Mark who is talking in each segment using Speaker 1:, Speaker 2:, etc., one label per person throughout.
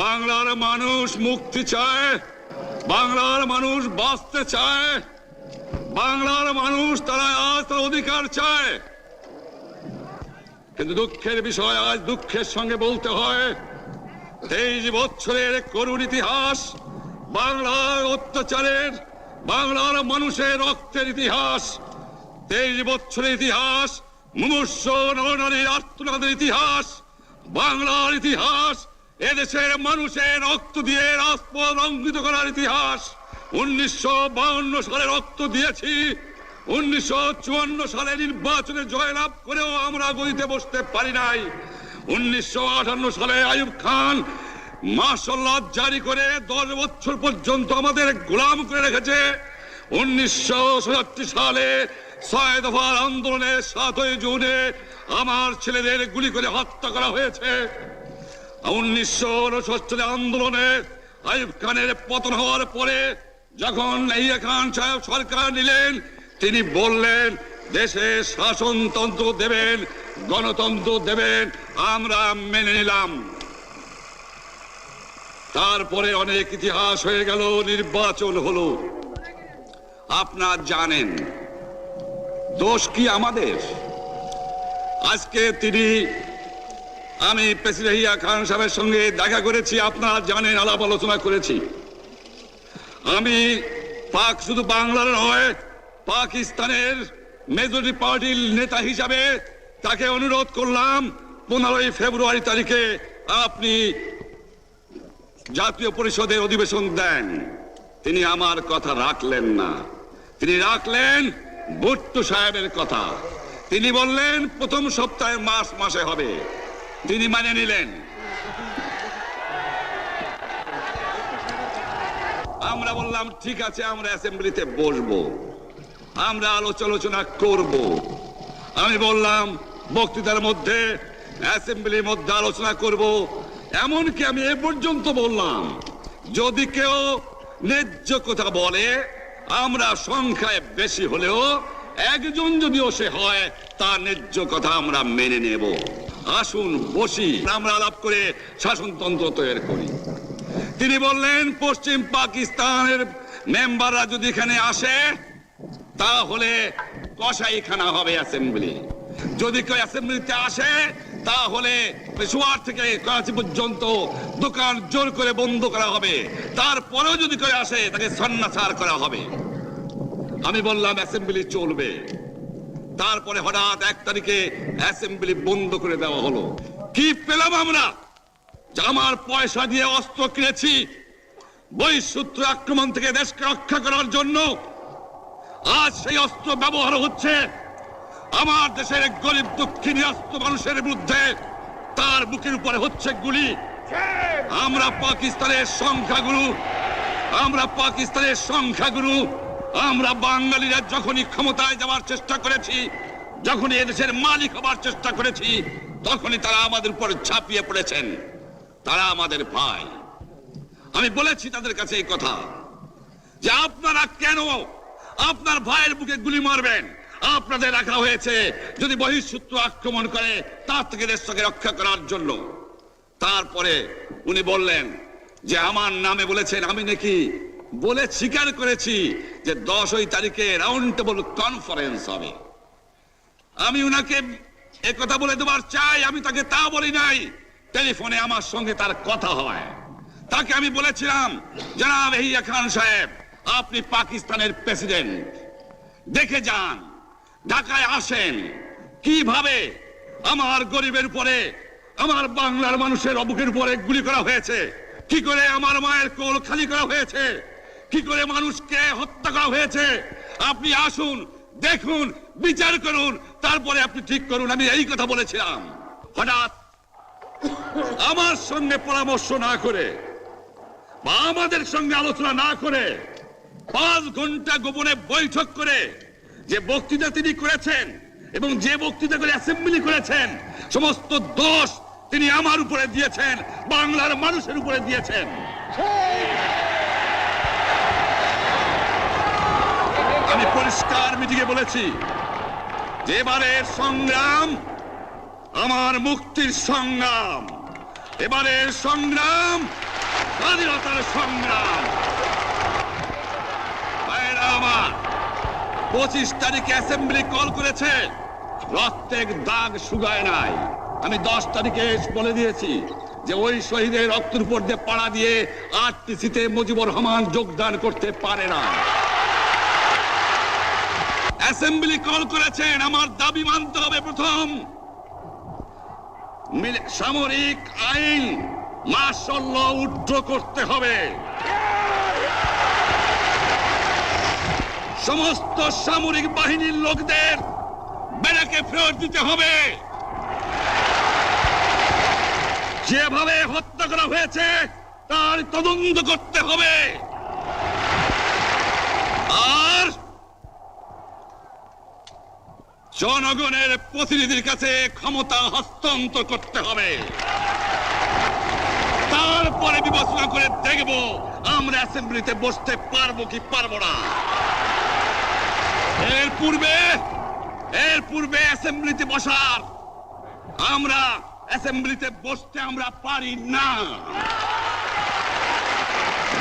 Speaker 1: বাংলার মানুষ মুক্তি চায়, বাংলার মানুষ বাঁচতে চায়, বাংলার মানুষ তারা আজ তার অধিকার চায়। কিন্তু দুঃখের বিষয়, আজ দুঃখের সঙ্গে বলতে হয় 23 বছরের করুণ ইতিহাস, বাংলার অত্যাচারের, বাংলার মানুষের রক্তের ইতিহাস, 23 বছরের ইতিহাস, মুমূর্ষ নরনারীর আর্তনাদের ইতিহাস, বাংলার ইতিহাস, এদেশের মানুষের রক্ত দিয়ে রাজপথ রঞ্জিত করার ইতিহাস। 1952 সালে রক্ত দিয়েছি, 1954 সালে নির্বাচনে জয়লাভ করেও আমরা গদিতে বসতে পারি নাই। 1958 সালে আইয়ুব খান মার্শাল ল জারি করে 10 বছর পর্যন্ত আমাদের গোলাম করে রেখেছে। 1967 সালে 6 দফার আন্দোলনে 7ই জুনে আমার ছেলেদের গুলি করে হত্যা করা হয়েছে। 1969 আন্দোলনে আইয়ুব খানের পতন হওয়ার পরে যখন ইয়াহিয়া খান সাহেব সরকার নিলেন, তিনি বললেন দেশে শাসনতন্ত্র দেবেন, গণতন্ত্র দেবেন, আমরা মেনে নিলাম। তারপরে অনেক ইতিহাস হয়ে গেল, নির্বাচন হলো। আপনারা জানেন দোষ কি আমাদের? আজকে আমি প্রেসিডেন্ট ইয়াহিয়া খান সাহেবের সঙ্গে দেখা করেছি, আপনারা জানেন, আলাপ আলোচনা করেছি। আমি শুধু বাংলার নয়, পাকিস্তানের মেজরিটি পার্টির নেতা হিসাবে তাকে অনুরোধ করলাম 15 ফেব্রুয়ারি তারিখে আপনি জাতীয় পরিষদের অধিবেশন দেন। তিনি আমার কথা রাখলেন না, তিনি রাখলেন ভুট্টো সাহেবের কথা। তিনি বললেন প্রথম সপ্তাহে মাসে হবে, তিনি মানে নিলেন। আমরা বললাম ঠিক আছে, আমরা অ্যাসেম্বলিতে বসবো, আমরা আলোচনা করব। আমি বললাম বক্তৃতার মধ্যে, অ্যাসেম্বলির মধ্যে আলোচনা করব। এমনকি আমি এ পর্যন্ত বললাম যদি কেউ ন্যায্য কথা বলে, আমরা সংখ্যায় বেশি হলেও একজন যদিও সে হয়, তার ন্যায্য কথা আমরা মেনে নেব। আসুন বসি, আমরা আলাপ করে শাসনতন্ত্র তৈরি করি। তিনি বললেন পশ্চিম পাকিস্তানের মেম্বাররা যদি এখানে আসে তাহলে কসাইখানা হবে অ্যাসেম্বলি। যদি কেউ অ্যাসেম্বলিতে আসে তাহলে পেশোয়ার থেকে করাচি পর্যন্ত দোকান জোর করে বন্ধ করা হবে। তারপরেও যদি কেউ আসে তাকে সন্ন্যাসার করা হবে। আমি বললাম অ্যাসেম্বলি চলবে। তারপরে হঠাৎ 1 তারিখে অ্যাসেম্বলি বন্ধ করে দেওয়া হলো। কি পেলাম আমরা? আমার পয়সা দিয়ে অস্ত্র কিনেছি বহিঃশত্রু আক্রমণ থেকে দেশকে রক্ষা করার জন্য। আজ সেই অস্ত্র ব্যবহার হচ্ছে আমার দেশের গরিব দুঃখী নিরস্ত্র মানুষের বিরুদ্ধে, তার বুকের উপরে হচ্ছে গুলি। আমরা পাকিস্তানের সংখ্যাগুরু, আমরা বাঙালিরা যখনই ক্ষমতায় যাওয়ার চেষ্টা করেছি, যখনই এদেশের মালিক হবার চেষ্টা করেছি, তখনই তারা আমাদের উপর ঝাঁপিয়ে পড়েছেন। তারা আমাদের ভাই। আমি বলেছি তাদের কাছে এই কথা যে আপনারা কেন আপনার ভাইয়ের বুকে গুলি মারবেন? আপনাদের রাখা হয়েছে যদি বহিঃশত্রু আক্রমণ করে তার থেকে দেশকে রক্ষা করার জন্য। তারপরে উনি বললেন যে আমার নামে বলেছেন, আমি নাকি বলে স্বীকার করেছি যে 10 তারিখে রাউন্ড টেবল কনফারেন্স হবে। আমি উনাকে একথা বলে দেবার চাই, আমি তাকে তা বলি নাই। টেলিফোনে আমার সঙ্গে তার কথা হয়। তাকে আমি বলেছিলাম, জনাব ইয়াহিয়া খান সাহেব, আপনি পাকিস্তানের প্রেসিডেন্ট, দেখে যান, ঢাকায় আসেন, কিভাবে আমার গরিবের উপরে, আমার বাংলার মানুষের বুকের উপরে গুলি করা হয়েছে, কি করে আমার মায়ের কোল খালি করা হয়েছে, কি করে মানুষকে হত্যা করা হয়েছে। আপনি আসুন, দেখুন, বিচার করুন, তারপরে আপনি ঠিক করুন। আমি এই কথা বলেছিলাম। হঠাৎ আমার সঙ্গে পরামর্শ না করে বা আমাদের সঙ্গে আলোচনা না করে 5 ঘন্টা গোপনে বৈঠক করে যে বক্তৃতা তিনি করেছেন এবং যে বক্তৃতা করে অ্যাসেম্বলি করেছেন, সমস্ত দোষ তিনি আমার উপরে দিয়েছেন, বাংলার মানুষের উপরে দিয়েছেন। আমি পরিষ্কার মিটিংয়ে বলেছি যে এবারের সংগ্রাম আমার মুক্তির সংগ্রাম, এবারের সংগ্রাম স্বাধীনতার সংগ্রাম। ভাইরা আমার, 25 তারিখে অ্যাসেম্বলি কল করেছে, রক্তের দাগ শুকায় নাই। আমি 10 তারিখে বলে দিয়েছি যে ওই শহীদের রক্তের উপর দিয়ে পাড়া দিয়ে আরটিসিতে মুজিবুর রহমান যোগদান করতে পারে না। অ্যাসেম্বলি কল করেছেন, আমার দাবি মানতে হবে। প্রথম, সামরিক আইন মার্শাল ল উড্র করতে হবে। সমস্ত সামরিক বাহিনীর লোকদের ব্যারাকে ফেরত দিতে হবে। যেভাবে হত্যা করা হয়েছে তার তদন্ত করতে হবে। আর জনগণের প্রতিনিধির কাছে ক্ষমতা হস্তান্তর করতে হবে। তারপরে বিবেচনা করে দেখব আমরা অ্যাসেম্বলিতে বসতে পারবো কি পারবো না। এর পূর্বে অ্যাসেম্বলিতে বসার অ্যাসেম্বলিতে বসতে আমরা পারি না।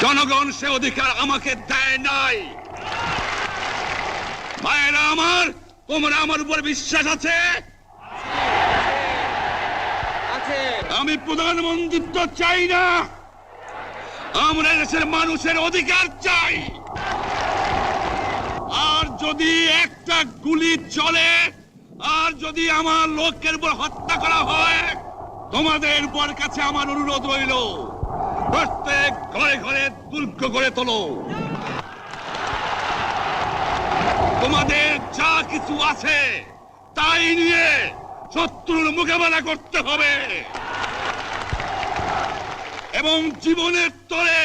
Speaker 1: জনগণ সে অধিকার আমাকে দেয় নাই। ভাইয়েরা আমার, তোমরা আমার উপর বিশ্বাস আছে? আমি প্রধানমন্ত্রিত্ব চাই না, আমরা দেশের মানুষের অধিকার চাই। আর যদি একটা গুলি চলে, আর যদি আমার লোকের উপর হত্যা করা হয়, তোমাদের উপর কাছে আমার অনুরোধ রইল, প্রত্যেক ঘরে ঘরে দুর্গ করে তোলো। তোমাদের যা কিছু আছে তাই নিয়ে শত্রুর মোকাবেলা করতে হবে। এবং জীবনের তরে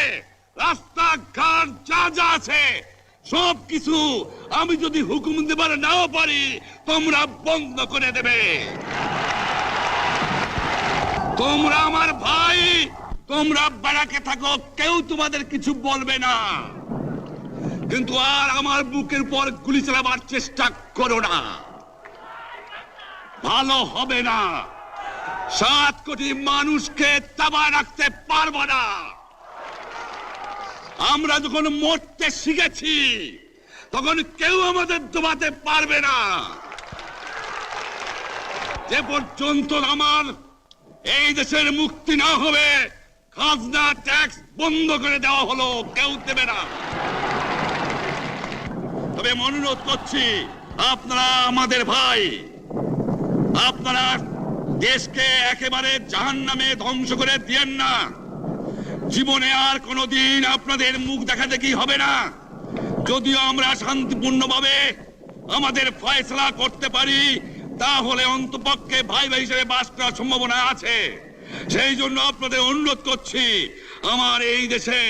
Speaker 1: রাস্তাঘাট যা যা আছে সবকিছু আমি যদি হুকুম দেবার নাও পারি, তোমরা বন্ধ করে দেবে। তোমরা আমার ভাই, তোমরা ব্যারাকে থাকো, কেউ তোমাদের কিছু বলবে না। কিন্তু আর আমার বুকের পর গুলি চালাবার চেষ্টা করো না, ভালো হবে না। 7 কোটি মানুষকে চাপায় রাখতে পারবো না। আমরা যখন মরতে শিখেছি তখন কেউ আমাদের দবাতে পারবে না। যে পর্যন্ত আমার এই দেশের মুক্তি না হবে, খাজনা ট্যাক্স বন্ধ করে দেওয়া হলো, কেউ দেবে না। তবে অনুরোধ করছি, আপনারা আমাদের ভাই, আপনারা দেশকে একেবারে জাহান্নামে ধ্বংস করে দিয়েন না। জীবনে আর কোনোদিন আপনাদের মুখ দেখা দেখি হবে না। যদিও আমরা শান্তিপূর্ণভাবে আমাদের ফয়সালা করতে পারি, তাহলে অন্তপক্ষে ভাই ভাই হিসেবে বাস করার সম্ভাবনা আছে। সেই জন্য আপনাদের অনুরোধ করছি, আমার এই দেশে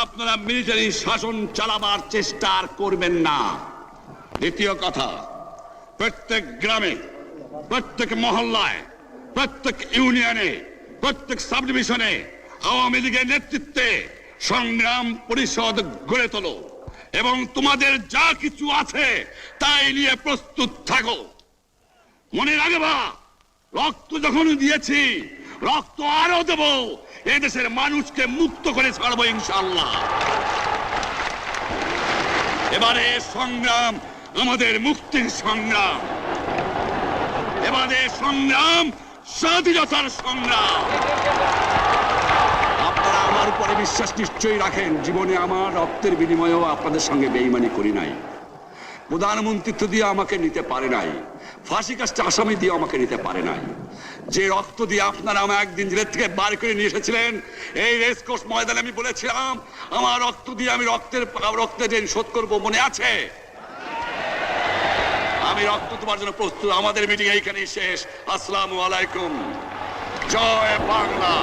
Speaker 1: আপনারা মিলিটারি শাসন চালাবার চেষ্টা আর করবেন না। দ্বিতীয় কথা, প্রত্যেক গ্রামে, প্রত্যেক মহল্লায়, প্রত্যেক ইউনিয়নে, প্রত্যেক সাব ডিভিশনে আওয়ামী লীগের নেতৃত্বে সংগ্রাম পরিষদ গড়ে তোলো এবং তোমাদের যা কিছু আছে তাই নিয়ে প্রস্তুত থাকো। মনে রাখবা, রক্ত যখন দিয়েছি, রক্ত আরো দেব। এই দেশের মানুষকে মুক্ত করে ছাড়বো ইনশাআল্লাহ। এবারে সংগ্রাম আমাদের মুক্তির সংগ্রাম, এবারে সংগ্রাম স্বাধীনতার সংগ্রাম। আপনারা আমার উপরে বিশ্বাস নিশ্চয়ই রাখেন। জীবনে আমার রক্তের বিনিময়েও আপনাদের সঙ্গে বেঈমানি করি নাই। প্রধানমন্ত্রিত্ব দিয়ে আমাকে নিতে পারে নাই, ফাঁসি কাস্টে আসামি দিয়ে আমাকে নিতে পারে নাই। যে রক্ত দিয়ে আপনারা আমাকে একদিন জেলের থেকে বার করে নিয়ে এসেছিলেন, এই রেসকোর্স ময়দানে আমি বলেছিলাম আমার রক্ত দিয়ে আমি রক্তের ঋণ শোধ করবো, মনে আছে? আমি রক্ত তোমার জন্য প্রস্তুত। আমাদের মিটিং এইখানেই শেষ। আসসালামু আলাইকুম। জয় বাংলা।